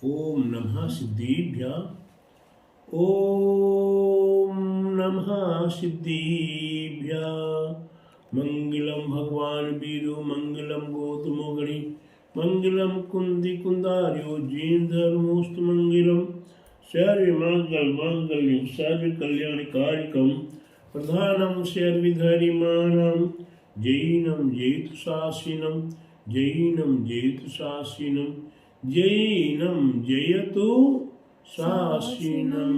ओम नमः सिद्धिभ्यः। ओम नमः सिद्धिभ्यः। मंगलम भगवान वीरो मंगलम गौतमो गणि मंगलम कुंदी कुंदार्यो जीन धर्मोस्त मंगलम सर्व मंगल मंगल्यम सर्व कल्याणकारिकम प्रधानम सर्वधरिमाणम जैनम जैतुशासिनम जैनम जैतुशासिनम जैनम जयतु शासिनम।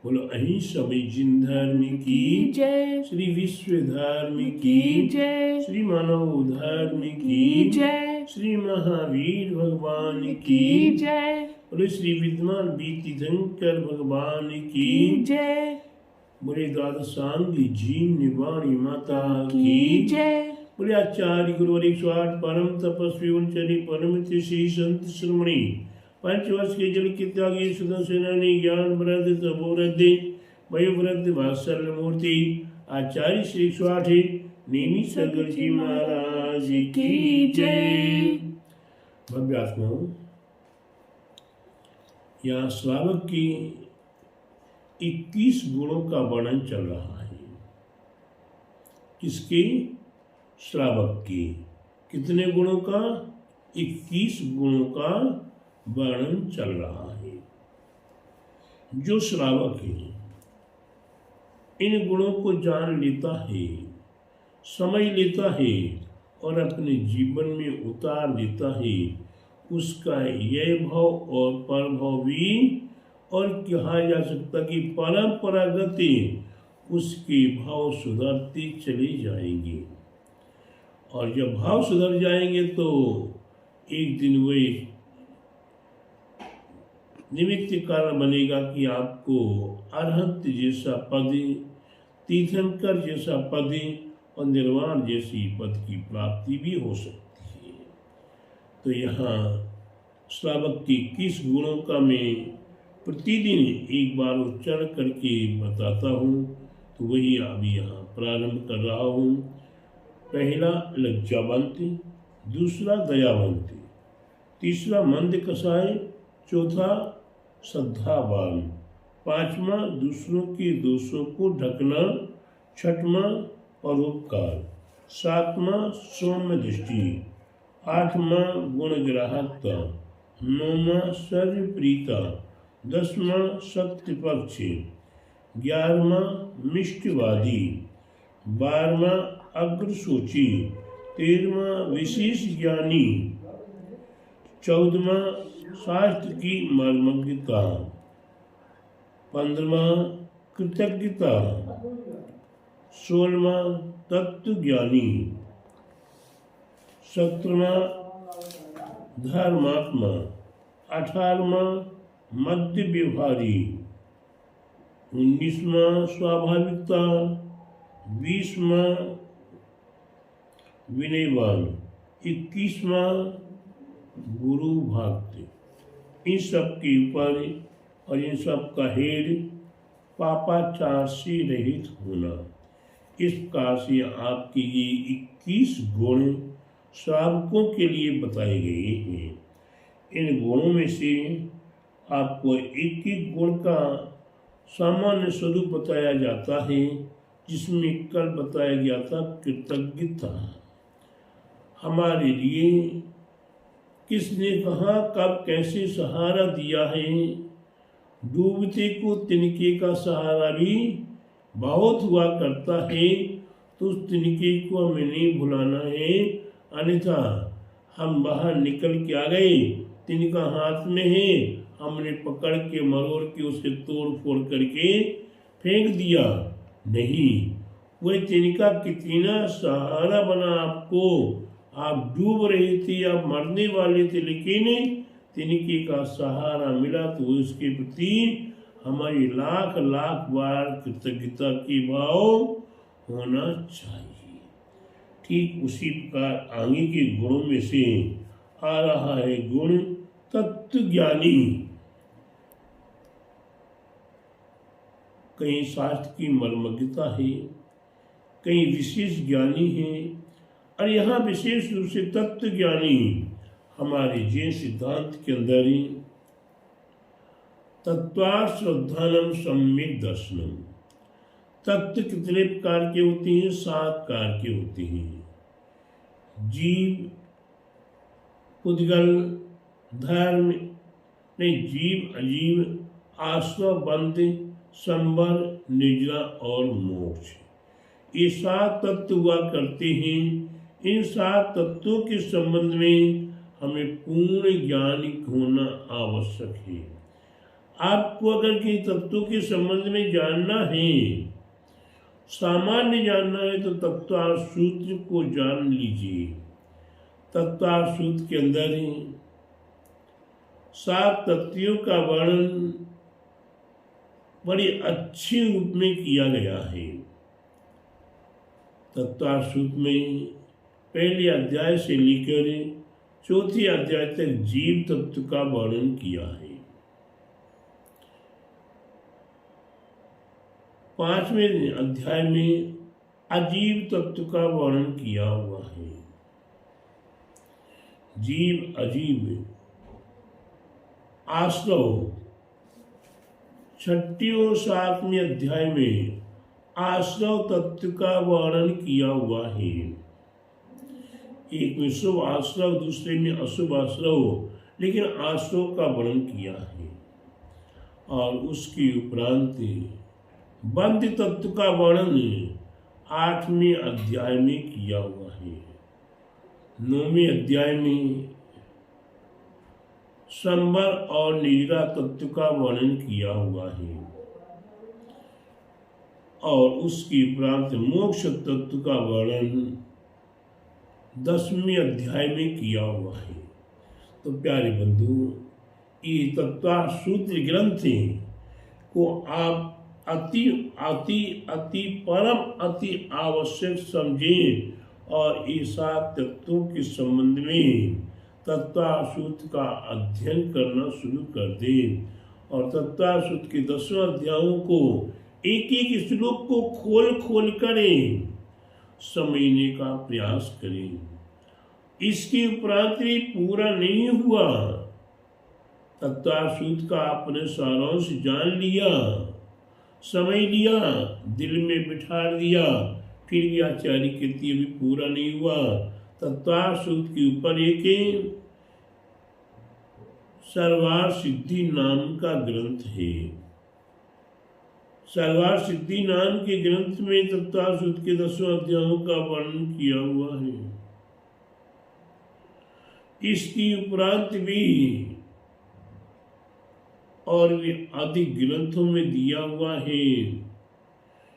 बोलो अहिंसा जिन धर्म की जय, श्री विश्व धर्म की जय, श्री मानव धर्म की जय, श्री महावीर भगवान की जय, बोले श्री विद्वान बीतिशंकर भगवान की जय, बोले द्वादशांगी जीन वाणी माता की जय, बोले आचार्य गुरुवर 108 परम तपस्वी उनचरी परम श्री संत श्रमणी 5 वर्ष के जल के त्यागी सुधा सेनानी ज्ञान वृद्ध तपोवृद्धि वयोवृद्ध वात्सल्य मूर्ति आचार्य श्री 108 नेमी सगर जी महाराज की जय। भव्य आत्माओं, यहाँ श्रावक की 21 गुणों का वर्णन चल रहा है। किसकी? श्रावक की। कितने गुणों का? 21 गुणों का वर्णन चल रहा है। जो श्रावक है इन गुणों को जान लेता है, समझ लेता है और अपने जीवन में उतार देता है, उसका यह भाव और परभाव भी और कहा जा सकता कि परंपरागत उसके भाव सुधरते चले जाएंगे। और जब भाव सुधर जाएंगे तो एक दिन वे निमित्त कारण बनेगा कि आपको अरहंत जैसा पद, तीर्थंकर जैसा पद और निर्वाण जैसी पद की प्राप्ति भी हो सकती है। तो यहाँ श्रावक के किस गुणों का मैं प्रतिदिन एक बार उच्चारण करके बताता हूँ, तो वही अभी यहाँ प्रारंभ कर रहा हूँ। पहला लज्जावंत, दूसरा दयावंत, तीसरा मंद कसाय, चौथा श्रद्धावान, पांचवा दूसरों के दोषों को ढकना, छठवां परोपकार, सातवां सौम्य दृष्टि, आठवां गुणग्राहकता, नौवां सर्वप्रियता, 10वां सत्य पक्ष, 11वां मिष्टवादी, 12वां अग्रसूची, 13वां विशेष ज्ञानी, 14वां शास्त्र की मर्मज्ञता, 15वां कृतज्ञता, 16वां तत्व ज्ञानी, 17वां धर्मात्मा, 18वां मध्य व्यवहारी, 19वां स्वाभाविकता, 20वां विनयवान, 21वां गुरु भक्त। इन सब के ऊपर और इन सब का हेड पापाचार से रहित होना। इस प्रकार से आपके ये 21 गुण श्रावकों के लिए बताए गए हैं। इन गुणों में से आपको एक एक गुण का सामान्य स्वरूप बताया जाता है, जिसमें कल बताया गया था कृतज्ञता। हमारे लिए किसने कहाँ कब कैसे सहारा दिया है। डूबते को तिनके का सहारा भी बहुत हुआ करता है, तो उस तिनके को हमें नहीं भुलाना है, अन्यथा हम बाहर निकल के आ गए, तिनका हाथ में है, हमने पकड़ के मरोड़ के उसे तोड़ फोड़ करके फेंक दिया। नहीं, वह तिनका कितना सहारा बना आपको। आप डूब रहे थे, आप मरने वाले थे, लेकिन तिनके का सहारा मिला, तो उसके प्रति हमारी लाख लाख बार कृतज्ञता की भाव होना चाहिए। ठीक उसी प्रकार आगे के गुणों में से आ रहा है गुण तत्व ज्ञानी। कहीं शास्त्र की मर्मज्ञता है, कहीं विशेष ज्ञानी है, और यहाँ विशेष रूप से तत्व ज्ञानी हमारे जैन सिद्धांत के अंदर ही तत्वार्थ श्रद्धानम सम्यक दर्शनम। तत्व कितने प्रकार के होते हैं? 7 प्रकार के होते हैं। जीव, पुद्गल, धर्म नहीं, जीव, अजीव, आश्रव, बंध, संवर, निद्रा और मोक्ष, ये 7 तत्व हुआ करते हैं। इन 7 तत्वों के संबंध में हमें पूर्ण ज्ञान होना आवश्यक है। आपको अगर किसी तत्वों के संबंध में जानना है, सामान्य जानना है, तो तत्वार्थ सूत्र को जान लीजिए। तत्वार्थ सूत्र के अंदर ही 7 तत्वों का वर्णन बड़ी अच्छी रूप में किया गया है। तत्वार्थ सूत्र में पहले अध्याय से लेकर 4थे अध्याय तक जीव तत्व का वर्णन किया है। 5वें अध्याय में अजीव तत्व का वर्णन किया हुआ है। जीव, अजीव, आश्रव 6 और 7वें अध्याय में आश्रव तत्व का वर्णन किया हुआ है। एक में शुभ आश्रव, दूसरे में अशुभ आश्रव, लेकिन आश्रव का वर्णन किया है। और उसके उपरांत बंध तत्व का वर्णन 8वें अध्याय में किया हुआ है। 9वें अध्याय में संवर और निद्रा तत्व का वर्णन किया हुआ है। और उसके उपरांत मोक्ष तत्व का वर्णन 10वें अध्याय में किया हुआ है। तो प्यारे बंधु, ये तत्वार्थ सूत्र ग्रंथ को आप अति अति अति परम अति आवश्यक समझें और ये 7 तत्वों के संबंध में तत्वार्थ सूत्र का अध्ययन करना शुरू कर दें। और तत्वार्थ सूत्र के 10वें अध्यायों को एक एक श्लोक को खोल खोल करें समझने का प्रयास करें। इसके उपरांत भी पूरा नहीं हुआ, तत्वार्थ सूत्र का आपने सारांश जान लिया, समझ लिया, दिल में बिठा दिया, फिर भी आचार्य कहती अभी पूरा नहीं हुआ। तत्वार्थ सूत्र के ऊपर एक सर्वार्थ सिद्धि नाम का ग्रंथ है। सर्वार्थ सिद्धि नाम के ग्रंथ में तत्वार्थ सूत्र के 10वें अध्यायों का वर्णन किया हुआ है। इसके उपरांत भी और भी अधिक ग्रंथों में दिया हुआ है,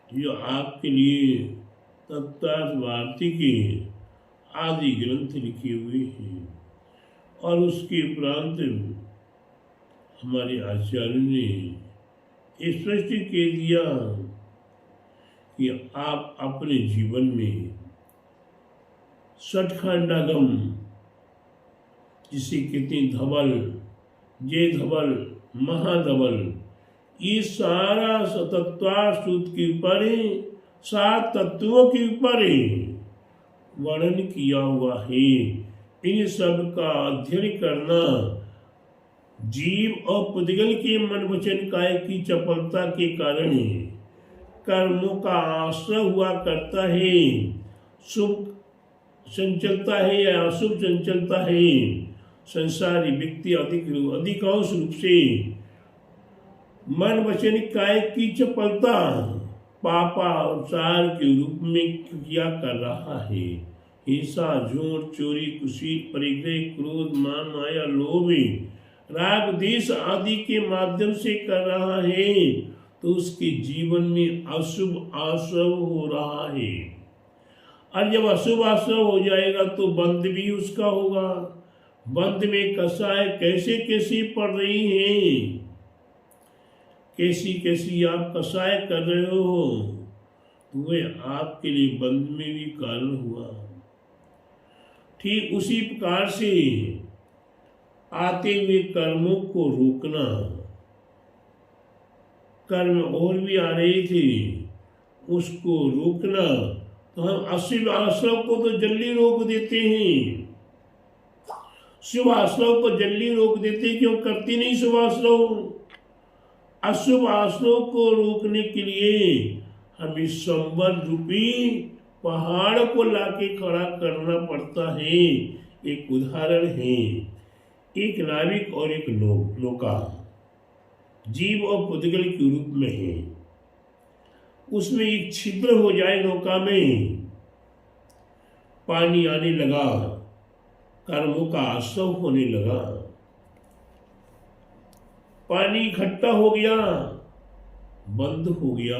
जो आपके लिए तत्वार्थ भारती के आदि ग्रंथ लिखे हुए हैं। और उसके उपरांत हमारे आचार्य ने स्पष्ट कह दिया कि आप अपने जीवन में सठखंडागम, जिसे कहते हैं धवल, जय धवल, महाधवल, ये सारा तत्वार्थ सूत्र के ऊपर 7 तत्वों के ऊपर वर्णन किया हुआ है। इन सब का अध्ययन करना जीव और पुद्गल के मन वचन काय की चपलता के कारण कर्मों का आश्रय हुआ करता है। शुभ चंचलता है या अशुभ चंचलता है, संसारी व्यक्ति अधिकांश रूप से मन वचन काय की चपलता पापाचार के रूप में किया कर रहा है। हिंसा, झूठ, चोरी, कुशील, परिग्रह, क्रोध, मान, माया, लोभ, राग, द्वेष आदि के माध्यम से कर रहा है, तो उसके जीवन में अशुभ आश्रव हो रहा है। और जब अशुभ आश्रव हो जाएगा तो बंध भी उसका होगा। बंध में कसाय कैसे कैसी पड़ रही है, कैसी कैसी आप कसाय कर रहे हो, तो वह आपके लिए बंध में भी कारण हुआ। ठीक उसी प्रकार से आते हुए कर्मों को रोकना, कर्म और भी आ रहे थे उसको रोकना, तो हम अशुभ आश्रव को तो जल्दी रोक देते हैं, शुभ आश्रव को जल्दी रोक देते हैं, क्यों करती नहीं शुभ आश्रव। अशुभ आसनों को रोकने के लिए हम इस संबर रूपी पहाड़ को लाके खड़ा करना पड़ता है। एक उदाहरण है, एक नाविक और एक नौका जीव और पुद्गल के रूप में है। उसमें एक छिद्र हो जाए, नौका में पानी आने लगा, कर्मों का आसव होने लगा, पानी इकट्ठा हो गया, बंद हो गया।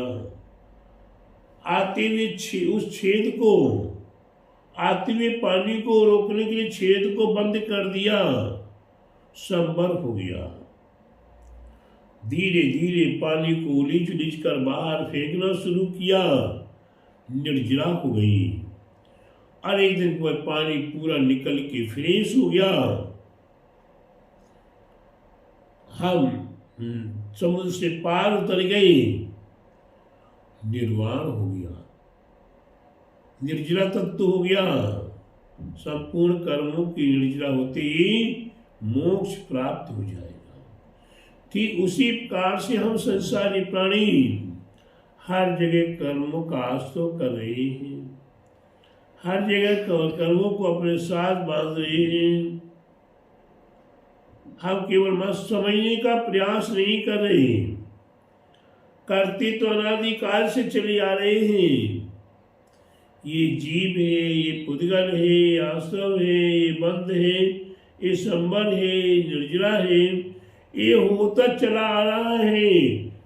आते हुए उस छेद को, आते हुए पानी को रोकने के लिए छेद को बंद कर दिया, संबर हो गया। धीरे धीरे पानी को उलीच उलीच कर बाहर फेंकना शुरू किया, निर्जला हो गई। और एक दिन वह पानी पूरा निकल के फ्रेश हो गया। हम समुद्र से पार उतर गए, निर्वाण हो गया, निर्जला तत्व हो गया। संपूर्ण कर्मों की निर्जला होते ही मोक्ष प्राप्त हो जाएगा। ठीक उसी प्रकार से हम संसारी प्राणी हर जगह कर्मों का आश्रय कर रहे हैं, हर जगह कर्मों को अपने साथ बांध रहे हैं। हम केवल मस्त समझने का प्रयास नहीं कर रहे, करते तो अनादिकाल से चले आ रहे हैं। ये जीव है, ये पुद्गल है, ये आश्रम है, ये बंध है, ये संबर है, निर्जला है, ये होता चला आ रहा है।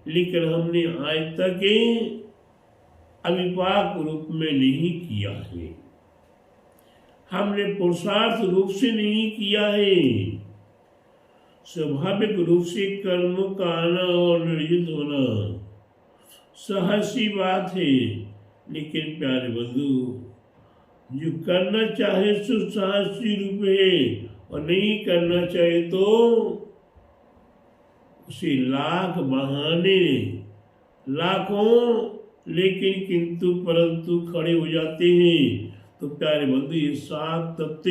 लेकिन हमने आज तक अविपाक रूप में नहीं किया है, हमने पुरुषार्थ रूप से नहीं किया है। स्वाभाविक रूप से कर्मों का आना और निर्जित होना सहज सी बात है। लेकिन प्यारे बंधु, जो करना चाहे सो सहज सी रूप है, और नहीं करना चाहे तो उसे लाख बहाने, लाखों लेकिन किंतु परंतु खड़े हो जाते हैं। तो प्यारे बंधु, ये 7 तत्व,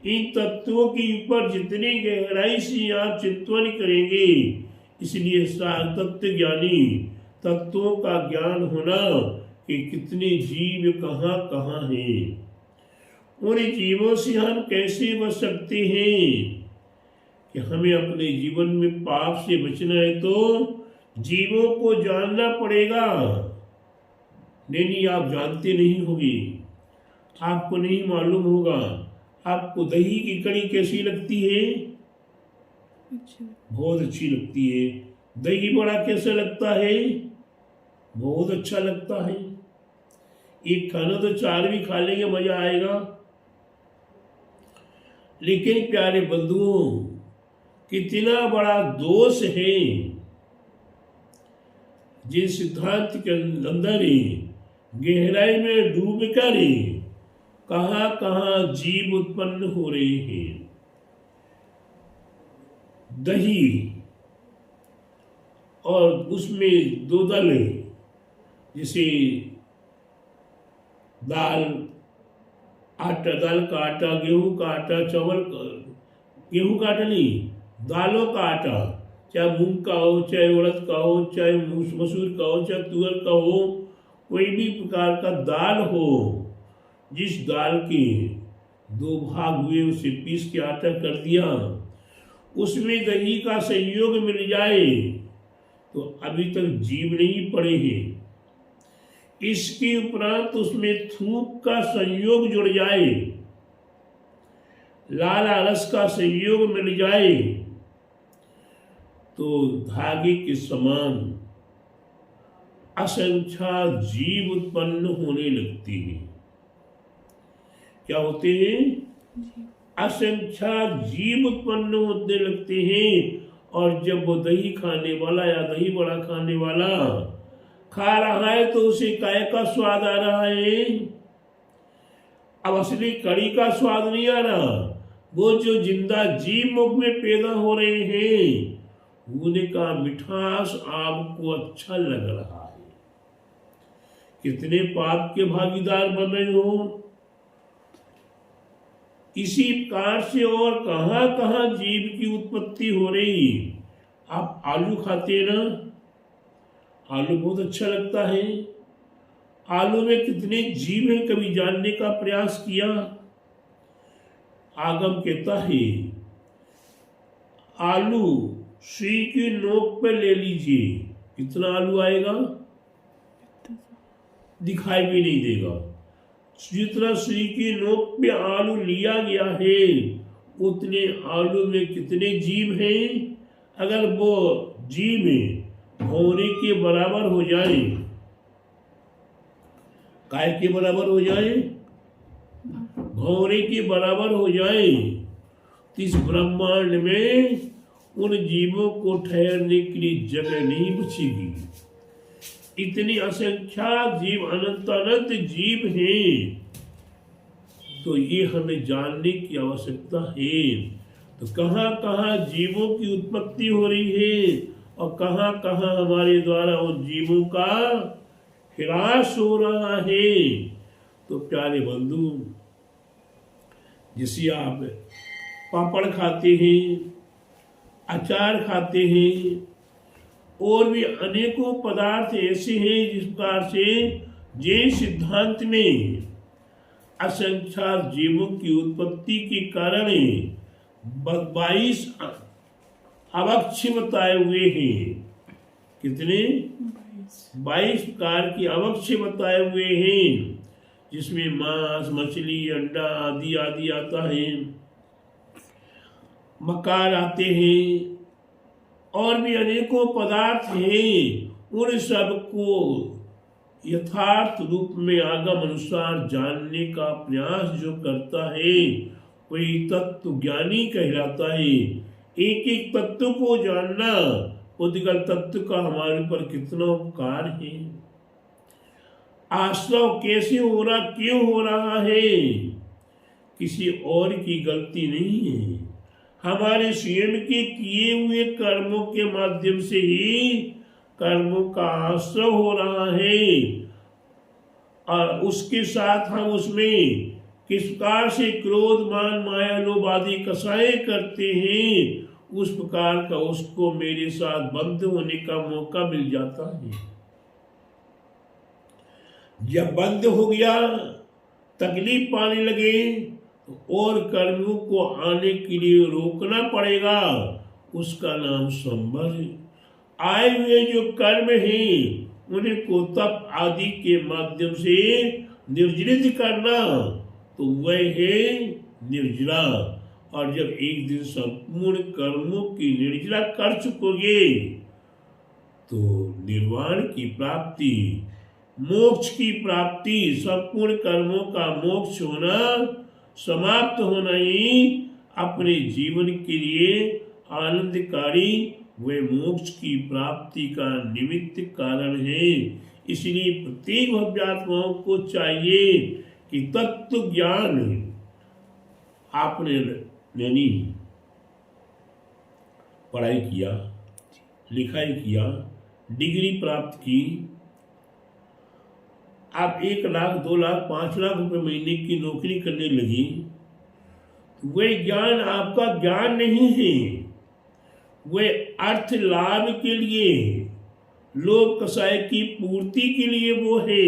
इन तत्वों के ऊपर जितनी गहराई से आप चिंतन करेंगे, इसलिए 7 तत्व ज्ञानी, तत्वों का ज्ञान होना कि कितने जीव कहाँ कहाँ हैं, उन जीवों से हम कैसे बच सकते हैं। कि हमें अपने जीवन में पाप से बचना है तो जीवों को जानना पड़ेगा। नहीं, आप जानते नहीं होंगे, आपको नहीं मालूम होगा। आपको दही की कड़ी कैसी लगती है? बहुत अच्छी लगती है। दही बड़ा कैसा लगता है? बहुत अच्छा लगता है। एक खाना तो 4 भी खा लेंगे, मजा आएगा। लेकिन प्यारे बंधुओं, कितना बड़ा दोष है जिन सिद्धांत के अंदर गहराई में डूब कर कहाँ कहाँ जीव उत्पन्न हो रहे हैं। दही और उसमें 2 दल है, जैसे दाल, आटा, दाल का आटा, गेहूं का आटा, चावल का, गेहूं का आटा नहीं, दालों का आटा, चाहे मूंग का हो, चाहे उड़द का हो, चाहे मसूर का हो, चाहे तुअर का हो, कोई भी प्रकार का दाल हो, जिस दाल के 2 भाग हुए उसे पीस के आटा कर दिया, उसमें दही का संयोग मिल जाए तो अभी तक जीव नहीं पड़े हैं। इसके उपरांत उसमें थूक का संयोग जुड़ जाए, लाला रस का संयोग मिल जाए तो धागे के समान असंख्य जीव उत्पन्न होने लगते हैं। क्या होते हैं? असंख्य जीव उत्पन्न होने लगते हैं। और जब वो दही खाने वाला या दही बड़ा खाने वाला खा रहा है तो उसे काय का स्वाद आ रहा है? अब असली कड़ी का स्वाद नहीं आ रहा, वो जो जिंदा जीव मुख में पैदा हो रहे हैं उनका मिठास आपको अच्छा लग रहा है। कितने पाप के भागीदार बन रहे हो। इसी प्रकार से और कहां कहां जीव की उत्पत्ति हो रही। आप आलू खाते ना, आलू बहुत अच्छा लगता है। आलू में कितने जीव हैं, कभी जानने का प्रयास किया? आगम कहता है आलू सुई की नोक पे ले लीजिए, कितना आलू आएगा? दिखाई भी नहीं देगा। जितना सुई की नोक पे आलू लिया गया है, उतने आलू में कितने जीव हैं? अगर वो जीव भौरे के बराबर हो जाए, काय के बराबर हो जाए? भौरे के बराबर हो जाए, तो इस ब्रह्मांड में उन जीवों को ठहरने के लिए जगह नहीं बचेगी। इतनी असंख्यात जीव, अनंत अनंत जीव हैं, तो ये हमें जानने की आवश्यकता है। तो कहाँ कहाँ जीवों की उत्पत्ति हो रही है और कहाँ कहाँ हमारे द्वारा उन जीवों का ह्रास हो रहा है। तो प्यारे बंधु, जैसे आप पापड़ खाते हैं, अचार खाते हैं, और भी अनेकों पदार्थ ऐसे हैं जिस प्रकार से जैन सिद्धांत में असंख्यात जीवों की उत्पत्ति के कारण 22 अवक्ष्य बताए हुए हैं। कितने? 22 प्रकार के अवक्ष्य बताए हुए हैं, जिसमें मांस, मछली, अंडा आदि आदि आता है, मकार आते हैं, और भी अनेकों पदार्थ हैं। उन सबको यथार्थ रूप में आगम अनुसार जानने का प्रयास जो करता है, वही तत्व ज्ञानी कहलाता है। एक एक तत्व को जानना, उद्गल तत्व का हमारे ऊपर कितना उपकार है। आश्रव कैसे हो रहा, क्यों हो रहा है, किसी और की गलती नहीं है। हमारे स्वयं के किए हुए कर्मों के माध्यम से ही कर्मों का आश्रव हो रहा है, और उसके साथ हम उसमें किस प्रकार से क्रोध, मान, माया, लोभ आदि कसाए करते हैं, उस प्रकार का उसको मेरे साथ बंध होने का मौका मिल जाता है। जब बंद हो गया, तकलीफ पाने लगे, और कर्मों को आने के लिए रोकना पड़ेगा। उसका नाम संभर है। आए हुए जो कर्म हैं, उन्हें को तप आदि के माध्यम से निर्जलित करना, तो वह है निर्जला। और जब एक दिन संपूर्ण कर्मों की निर्जला कर चुकोगे, तो निर्वाण की प्राप्ति, मोक्ष की प्राप्ति, संपूर्ण कर्मों का मोक्ष होना, समाप्त होना ही अपने जीवन के लिए आनंदकारी व मोक्ष की प्राप्ति का निमित्त कारण है। इसलिए प्रत्येक भव्यात्माओं को चाहिए कि तत्व ज्ञान आपने यानी पढ़ाई किया, लिखाई किया, डिग्री प्राप्त की, आप 1 लाख, 2 लाख, 5 लाख रुपए महीने की नौकरी करने लगी, वह ज्ञान आपका ज्ञान नहीं है। वह अर्थ लाभ के लिए, लोभ कसाय की पूर्ति के लिए वो है।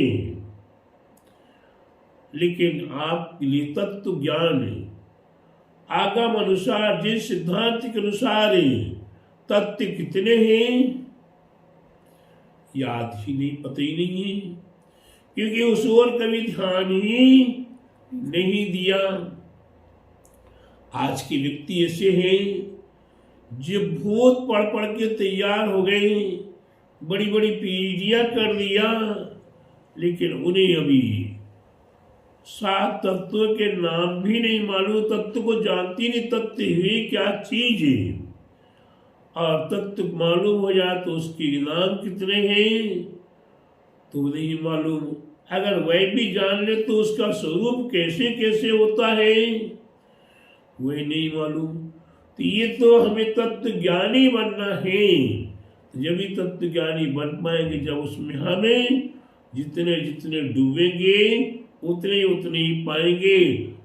लेकिन आपके लिए तत्व ज्ञान है, आगम अनुसार, जिस सिद्धांत के अनुसार तत्व कितने हैं याद ही नहीं, पता ही नहीं है, क्योंकि उस ओर कभी ध्यान ही नहीं दिया। आज के व्यक्ति ऐसे हैं जो भूत पढ़ पढ़ के तैयार हो गए, बड़ी बड़ी पीढ़ियां कर लिया, लेकिन उन्हें अभी 7 तत्वों के नाम भी नहीं मालूम। तत्व को जानती नहीं, तत्व है क्या चीज है, और तत्व मालूम हो जाए तो उसके नाम कितने हैं तो नहीं मालूम। अगर वह भी जान ले तो उसका स्वरूप कैसे कैसे होता है वह नहीं मालूम। तो ये तो हमें तत्व ज्ञानी बनना है। जब भी तत्व ज्ञानी बन पाएंगे, जब उसमें हमें जितने जितने डूबेंगे उतने उतने ही पाएंगे,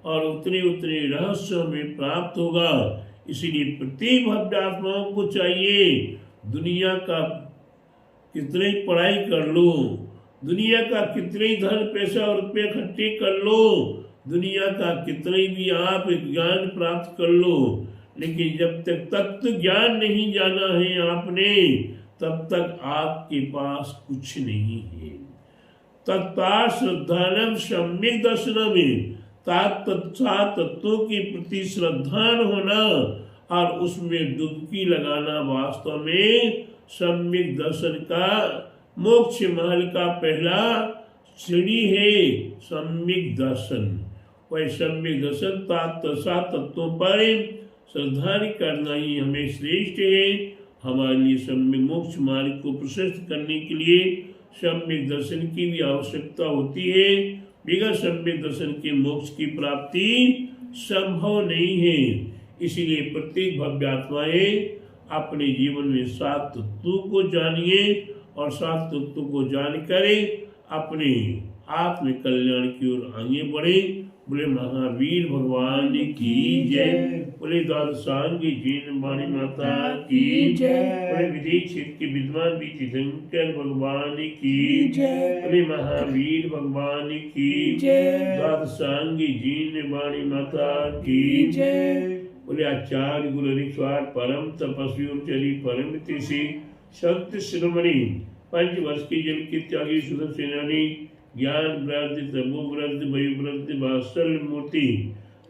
और उतने उतने रहस्य हमें प्राप्त होगा। इसीलिए प्रत्येक भव्यात्माओं को चाहिए दुनिया का कितने ही पढ़ाई कर लो, दुनिया का कितने ही धन पैसा और रुपये इकट्ठे कर लो, दुनिया का कितने भी आप ज्ञान प्राप्त कर लो, लेकिन जब तक तत्व ज्ञान नहीं जाना है आपने, तब तक आपके पास कुछ नहीं है। तत्ता श्रद्धानम सम्यक दर्शनम, तत्वों के प्रति श्रद्धान होना और उसमें डुबकी लगाना वास्तव में सम्यक दर्शन का मोक्ष महल का पहला सीढ़ी है। सम्यक दर्शन, वह सम्यक दर्शन तत्वों पर श्रद्धा करना ही हमें श्रेष्ठ है। हमारे लिए सम्यक मोक्ष मार्ग को प्रशस्त करने के लिए सम्यक दर्शन की भी आवश्यकता होती है। बिना सम्यक दर्शन के मोक्ष की प्राप्ति संभव नहीं है। इसीलिए प्रत्येक भव्य आत्माएं अपने जीवन में सात तत्वों को जानिए और सात तत्वों को जानकर अपने आत्म कल्याण की ओर आगे बढ़े। बोले महावीर भगवान की जय, बोले द्वादशांगी जीन वाणी माता की जय, बोले विदेश क्षेत्र के विद्वान तीर्थंकर भगवान की जय, बोले महावीर भगवान की जय, द्वादशांगी जीन वाणी माता की जय, बोले आचार्य गुरु ऋक्वार परम तपस्वी चरी परम तिशी सत्य शिरोमणि पंचवर्ष की जल की त्यागी सुधर सेनानी ज्ञान वृद्धि तमो वृद्धि वयु वृद्धि वात्सल्य मूर्ति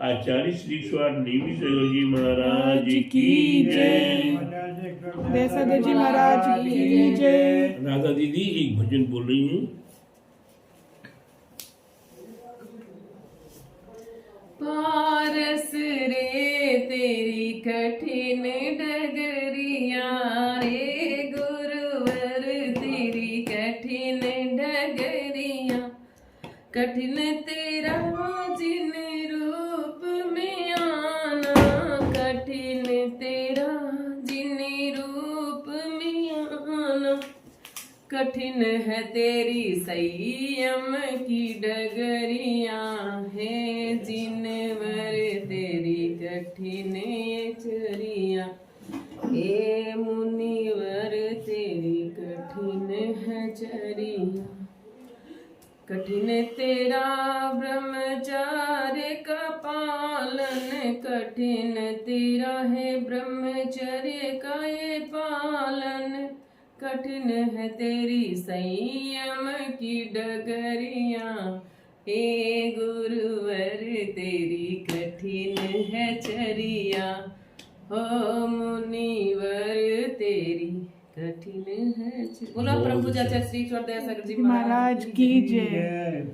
आचार्य श्री स्वामी नेमी जी महाराज की जय। देसागर जी महाराज की जय। राधा दीदी एक भजन बोल रही हैं। पारस रे तेरी कठिन डगरिया रे गुरुवर तेरी कठिन डगरिया, कठिन तेरा जिन रूप में आना, कठिन तेरा जिन रूप में आना, कठिन है तेरी संयम की डगरिया है जिनवर तेरी कठिन चरिया, हे मुनिवर तेरी कठिन है चरिया, कठिन तेरा ब्रह्मचार्य का पालन, कठिन तेरा है ब्रह्मचर्य का ये पालन, कठिन है तेरी संयम की डगरिया, हे गुरुवर तेरी कठिन है चरिया, हो मुनिवर तेरी कठिन है। बोला प्रभु चाचा श्री दयासागर जी महाराज की जय।